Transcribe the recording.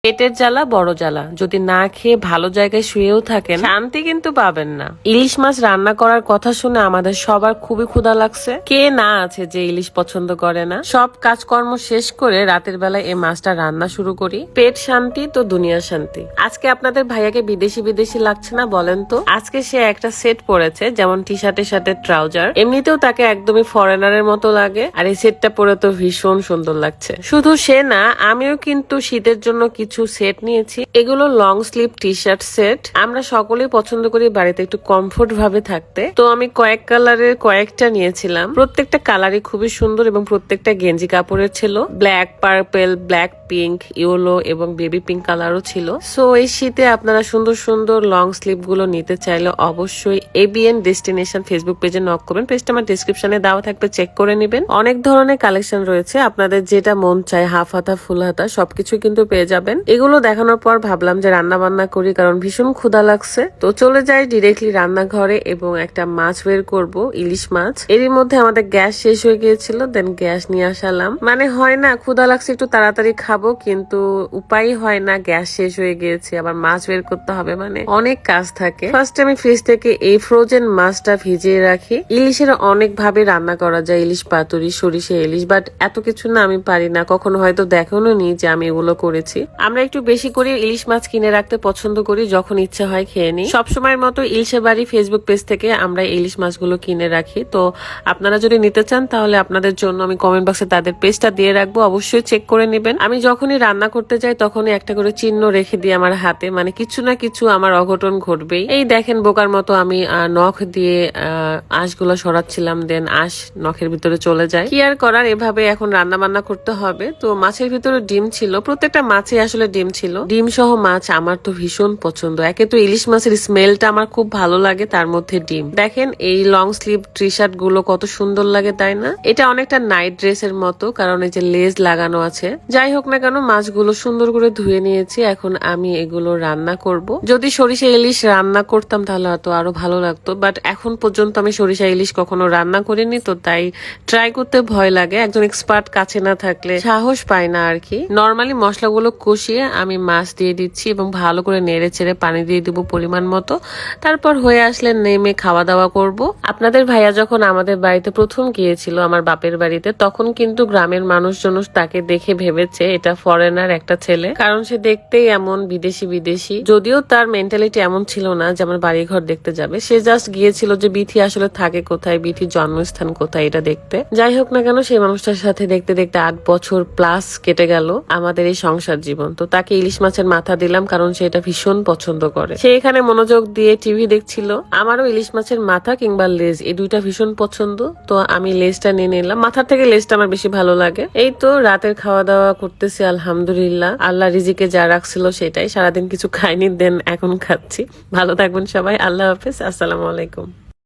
পেটের জ্বালা বড় জ্বালা, যদি না খেয়ে ভালো জায়গায় শুয়েও থাকেন শান্তি কিন্তু পাবেন না। ইলিশ মাছ রান্না করার কথা শুনে আমাদের সবার খুবই ক্ষুধা লাগছে। কে না আছে যে ইলিশ পছন্দ করে না। সব কাজকর্ম শেষ করে রাতের বেলায় এই মাছটা রান্না শুরু করি। পেট শান্তি তো দুনিয়া শান্তি। আজকে আপনাদের ভাইয়াকে বিদেশি বিদেশি লাগছে না বলেন তো? আজকে সে একটা সেট পরেছে, যেমন টি শার্টের সাথে ট্রাউজার। এমনিতেও তাকে একদমই ফরেনারের মতো লাগে, আর এই সেটটা পরে তো ভীষণ সুন্দর লাগছে। শুধু সে না, আমিও কিন্তু শীতের জন্য কিছু সেট নিয়েছি। এগুলো long sleeve T shirt set. আমরা সকলেই পছন্দ করি বাড়িতে একটু কমফোর্ট ভাবে থাকতে, তো আমি কয়েক কালারের কয়েকটা নিয়েছিলাম। প্রত্যেকটা কালারই খুবই সুন্দর এবং প্রত্যেকটা গেঞ্জি কাপড়ের ছিল। Black, purple, black, pink, yellow এবং বেবি পিঙ্ক কালারও ছিল। সো এই শীতে আপনারা সুন্দর সুন্দর লং স্লিভ গুলো নিতে চাইলে অবশ্যই এবিএন ডেস্টিনেশন ফেসবুক পেজে নক করবেন। পেজটা আমার ডিসক্রিপশনে দেওয়া থাকবে, চেক করে নেবেন। অনেক ধরনের কালেকশন রয়েছে, আপনাদের যেটা মন চায় হাফ হাতা ফুল হাতা সবকিছু কিন্তু পেয়ে যাবেন। এগুলো দেখানোর পর ভাবলাম যে রান্না বান্না করি, কারণ ভীষণ ক্ষুধা লাগছে। তো চলে যাই ডিরেক্টলি রান্নাঘরে এবং একটা মাছ বের করব, ইলিশ মাছ। এরই মধ্যে আমাদের গ্যাস শেষ হয়ে গিয়েছিল, দেন গ্যাস নিয়ে আসালাম। মানে হয় না, ক্ষুধা লাগছে একটু তাড়াতাড়ি খাবো, কিন্তু উপায় হয় না, গ্যাস শেষ হয়ে গিয়েছে, আবার মাছ বের করতে হবে, মানে অনেক কাজ থাকে। ফার্স্ট আমি ফ্রিজ থেকে এই ফ্রোজেন মাছটা ভিজিয়ে রাখি। ইলিশের অনেক ভাবে রান্না করা যায়, ইলিশ পাতুরি, সরিষা ইলিশ, বাট এত কিছু না আমি পারি না, কখনো হয়তো দেখানো নি যে আমি এগুলো করেছি। আমরা একটু বেশি করে ইলিশ মাছ কিনে রাখতে পছন্দ করি, যখন ইচ্ছা হয় খেয়ে নিই। সবসময়ের মতো ইলিশের বাড়ি ফেসবুক পেজ থেকে আমরা ইলিশ মাছগুলো কিনে রাখি। তো আপনারা যদি নিতে চান তাহলে আপনাদের জন্য আমি কমেন্ট বক্সে তাদের পেজটা দিয়ে রাখবো, অবশ্যই চেক করে নেবেন। আমি যখনই রান্না করতে যাই তখনই একটা করে চিহ্ন রেখে দিই আমার হাতে, মানে কিছু না কিছু আমার অঘটন ঘটবেই। এই দেখেন বোকার মতো আমি নখ দিয়ে আঁশগুলো সরাচ্ছিলাম, দেন আঁশ নখের ভিতরে চলে যায়। কি আর করার, এভাবে এখন রান্না বান্না করতে হবে। তো মাছের ভিতরে ডিম ছিল, প্রত্যেকটা মাছে আসলে ডিম ছিল। ডিম সহ মাছ আমার তো ভীষণ পছন্দ। একে তো ইলিশ মাছের স্মেলটা আমার খুব ভালো লাগে, তার মধ্যে ডিম। দেখেন এই লং স্লিভ টি শার্ট গুলো কত সুন্দর লাগে, তাই না? এটা অনেকটা নাইট ড্রেসের মতো, কারণ এই যে লেজ লাগানো আছে। যাই হোক না কেন, মাছগুলো সুন্দর করে ধুয়ে নিয়েছি। এখন আমি এগুলো রান্না করব। যদি সরিষা ইলিশ রান্না করতাম তাহলে হয়তো আরো ভালো লাগতো, বাট এখন পর্যন্ত আমি সরিষা ইলিশ কখনো রান্না করিনি, তো তাই ট্রাই করতে ভয় লাগে। একজন এক্সপার্ট কাছে না থাকলে সাহস পায় না আর কি। নর্মালি মশলাগুলো কষিয়ে আমি মাছ দিয়ে দিচ্ছি এবং ভালো করে নেড়ে চেড়ে পানি দিয়ে দিব পরিমাণ মতো। তারপর হয়ে আসলে নেমে খাওয়া দাওয়া করব। আপনাদের ভাইয়া যখন আমাদের বাড়িতে প্রথম গিয়েছিল, আমার বাপের বাড়িতে, তখন কিন্তু গ্রামের মানুষজন তাকে দেখে ভেবেছে এটা ফরেনার একটা ছেলে, কারণ সে দেখতেই এমন বিদেশি বিদেশি। যদিও তার মেন্টালিটি এমন ছিল না যে আমার বাড়ি ঘর দেখতে যাবে, সে জাস্ট গিয়েছিল যে বিথি আসলে থাকে কোথায়, বিথির জন্মস্থান কোথায় এটা দেখতে। যাই হোক না কেন, সেই মানুষটার সাথে দেখতে দেখতে 8 বছর প্লাস কেটে গেল আমাদের এই সংসার জীবন। তো তাকে ইলিশ মাছের মাথা দিলাম, কারণ সে এটা ভীষণ পছন্দ করে। সে এখানে মনোযোগ দিয়ে টিভি দেখছিল। আমারও ইলিশ মাছের মাথা কিংবা লেজ এই দুইটা ভীষণ পছন্দ, তো আমি লেজটা নিয়ে নিলাম। মাথার থেকে লেজটা আমার বেশি ভালো লাগে। এই তো রাতের খাওয়া দাওয়া করতেছি, আলহামদুলিল্লাহ। আল্লাহ রিজিকে যা রাখছিল সেটাই, সারাদিন কিছু খাইনি, দেন এখন খাচ্ছি। ভালো থাকবেন সবাই, আল্লাহ হাফেজ, আসসালামু আলাইকুম।